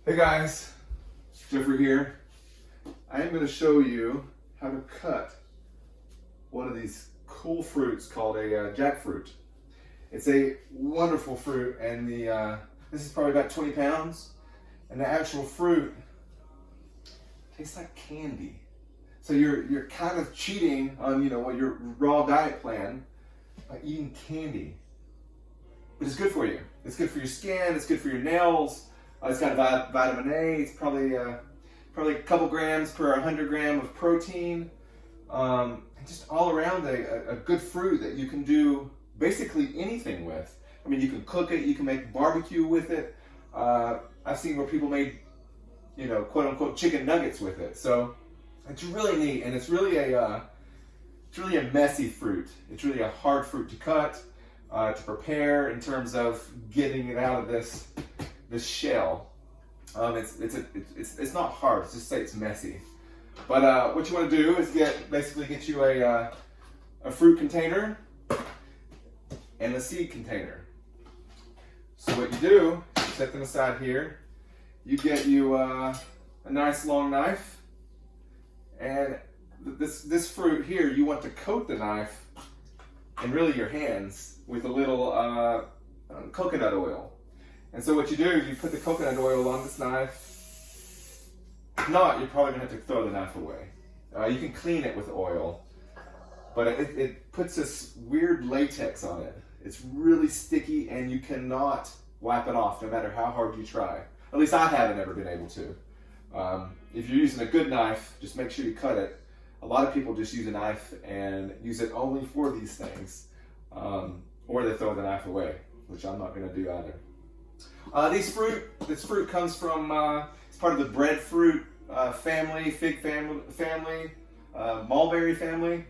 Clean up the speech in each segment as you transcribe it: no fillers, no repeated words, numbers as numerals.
Hey guys, Jeffrey here. I am going to show you how to cut one of these cool fruits called a jackfruit. It's a wonderful fruit, and this is probably about 20 pounds, and the actual fruit tastes like candy. So you're kind of cheating on your raw diet plan by eating candy, but it's good for you. It's good for your skin. It's good for your nails. It's got vitamin A. It's probably a couple grams per 100 gram of protein. And just all around a good fruit that you can do basically anything with. I mean, you can cook it. You can make barbecue with it. I've seen where people made, quote unquote chicken nuggets with it. So it's really neat, and it's really a messy fruit. It's really a hard fruit to cut, to prepare in terms of getting it out of this shell. It's not hard. Let's just say it's messy. But what you want to do is get you a fruit container and a seed container. So what you do, you set them aside here. You get you a nice long knife, and this fruit here, you want to coat the knife and really your hands with a little coconut oil. And so what you do is you put the coconut oil on this knife. If not, you're probably going to have to throw the knife away. You can clean it with oil, but it puts this weird latex on it. It's really sticky, and you cannot wipe it off no matter how hard you try. At least I haven't ever been able to. If you're using a good knife, just make sure you cut it. A lot of people just use a knife and use it only for these things, or they throw the knife away, which I'm not going to do either. This fruit comes from, it's part of the breadfruit family, fig family, mulberry family,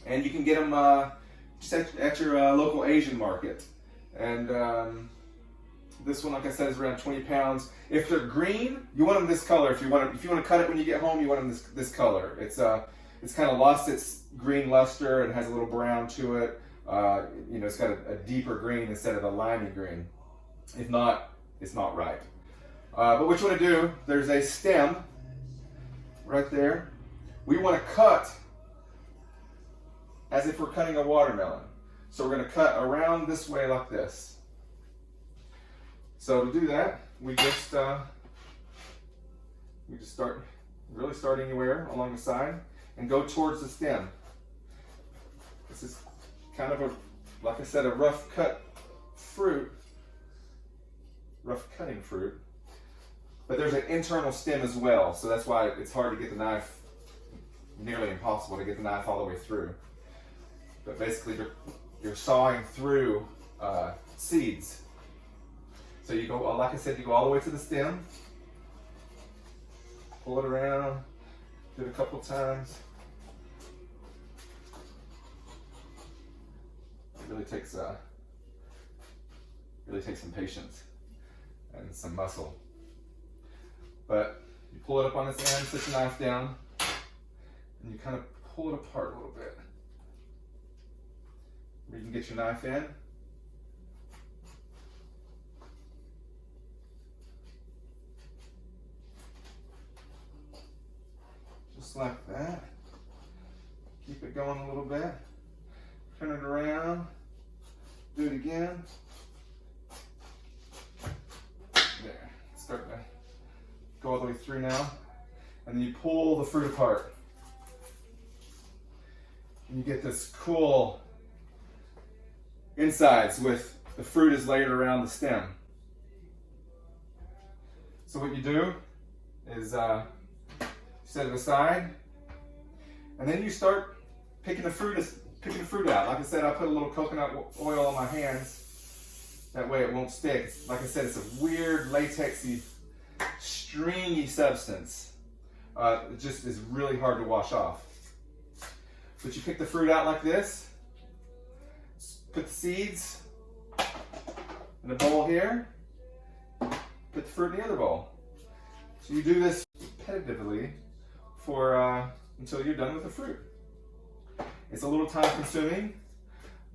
and you can get them just at your local Asian market. And this one, like I said, is around 20 pounds. If they're green, you want them this color. If you want to cut it when you get home, you want them this color. It's kind of lost its green luster and has a little brown to it. It's got a deeper green instead of a limey green. If not, it's not right. But what you want to do, there's a stem right there. We want to cut as if we're cutting a watermelon. So we're going to cut around this way like this. So to do that, we just start anywhere along the side and go towards the stem. This is kind of like I said, a rough cutting fruit, but there's an internal stem as well, so that's why it's hard to get the knife, nearly impossible to get the knife all the way through. But basically you're sawing through seeds. So you go, like I said, you go all the way to the stem, pull it around, do it a couple times. It really takes some patience and some muscle. But you pull it up on this end, set your knife down, and you kind of pull it apart a little bit. Where you can get your knife in. Just like that. Keep it going a little bit. Turn it around. Do it again. There. It's starting to go all the way through now. And then you pull the fruit apart. And you get this cool insides with the fruit is layered around the stem. So what you do is set it aside, and then you start picking the fruit out. Like I said, I put a little coconut oil on my hands. That way it won't stick. Like I said, it's a weird latexy, stringy substance. It just is really hard to wash off. But you pick the fruit out like this. Put the seeds in a bowl here. Put the fruit in the other bowl. So you do this repetitively until you're done with the fruit. It's a little time consuming,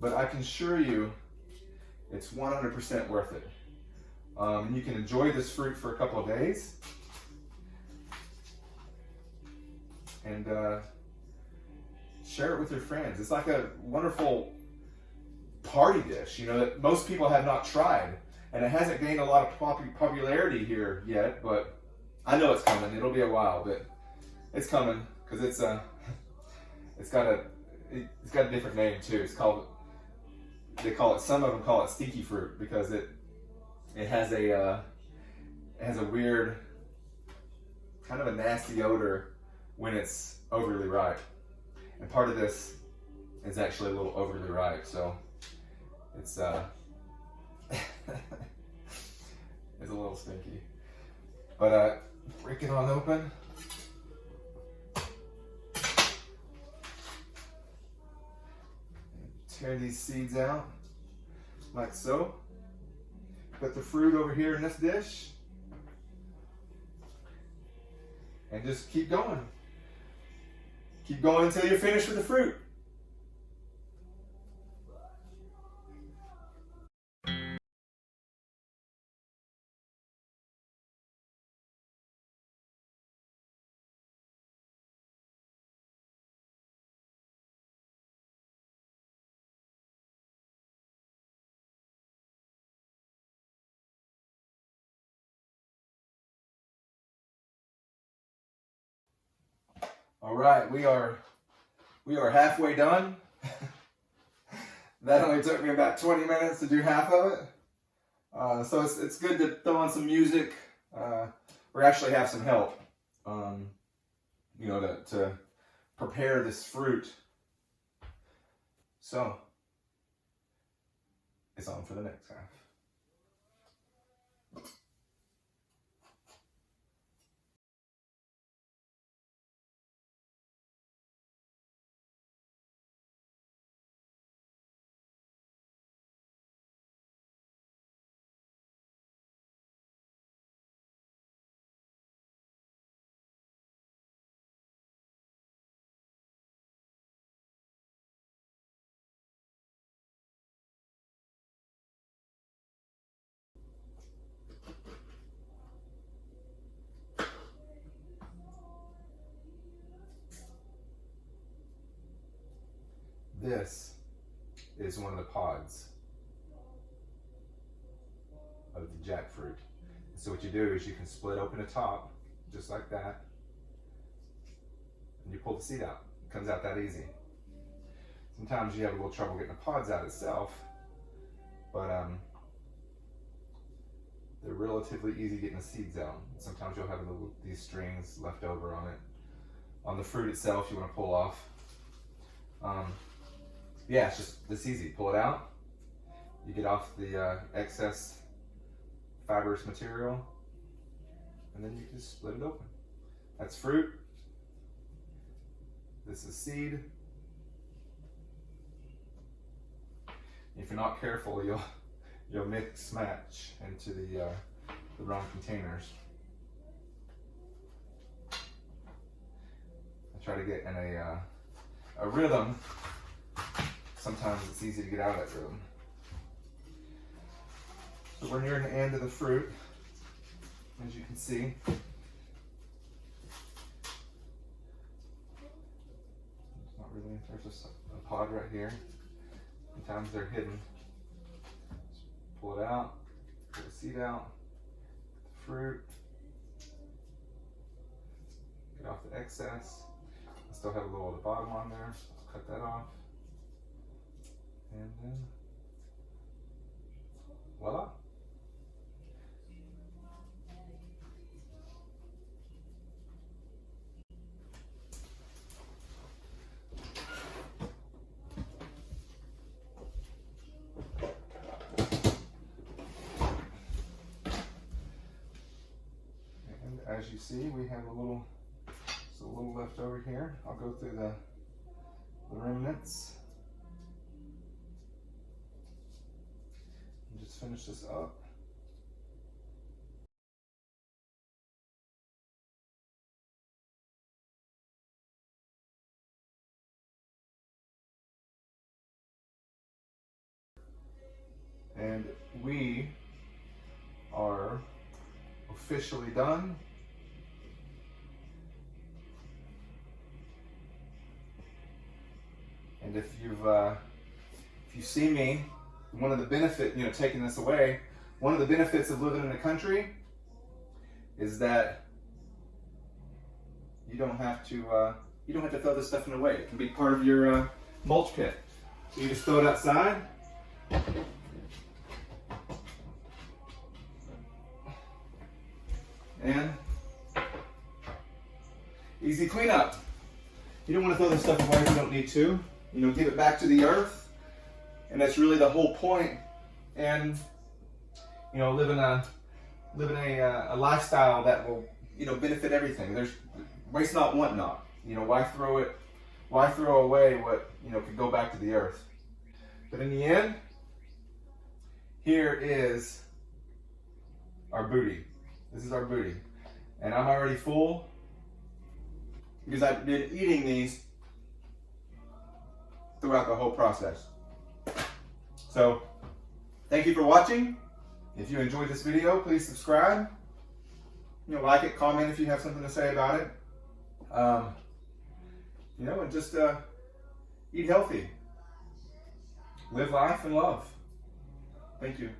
but I can assure you it's 100% worth it. And you can enjoy this fruit for a couple of days. And share it with your friends. It's like a wonderful party dish, you know, that most people have not tried. And it hasn't gained a lot of popularity here yet, but I know it's coming. It'll be a while, but it's coming because it's got a different name too. Some of them call it stinky fruit because it has a weird, kind of a nasty odor when it's overly ripe. And part of this is actually a little overly ripe, so it's it's a little stinky. But break it on open. Tear these seeds out like so. Put the fruit over here in this dish. And just keep going. Keep going until you're finished with the fruit. All right, we are halfway done. That only took me about 20 minutes to do half of it. So it's good to throw on some music. We actually have some help, you know, to prepare this fruit. So it's on for the next half. This is one of the pods of the jackfruit. So what you do is you can split open the top, just like that, and you pull the seed out. It comes out that easy. Sometimes you have a little trouble getting the pods out itself, but they're relatively easy getting the seeds out. Sometimes you'll have these strings left over on it. On the fruit itself, you want to pull off. Yeah, it's just this easy. Pull it out. You get off the excess fibrous material, and then you can just split it open. That's fruit. This is seed. If you're not careful, you'll mix match into the wrong containers. I try to get in a rhythm. Sometimes it's easy to get out of that rhythm. So we're nearing the end of the fruit, as you can see. It's not really, there's just a pod right here. Sometimes they're hidden. Just pull it out, pull the seed out, the fruit, get off the excess. I still have a little at the bottom on there, so I'll cut that off. And then, voila. And as you see, we have a little left over here. I'll go through the remnants. Just finish this up. And we are officially done. And if you see me, one of the benefits, taking this away, one of the benefits of living in the country is that you don't have to throw this stuff away. It can be part of your mulch pit. So you just throw it outside. And easy cleanup. You don't want to throw this stuff away if you don't need to. Give it back to the earth, and that's really the whole point. And living a lifestyle that will benefit everything. There's waste not, want not. Why throw away what could go back to the earth? But in the end, here is our booty. This is our booty, and I'm already full because I've been eating these throughout the whole process. So, thank you for watching. If you enjoyed this video, please subscribe. Like it, comment if you have something to say about it. And just eat healthy. Live life and love. Thank you.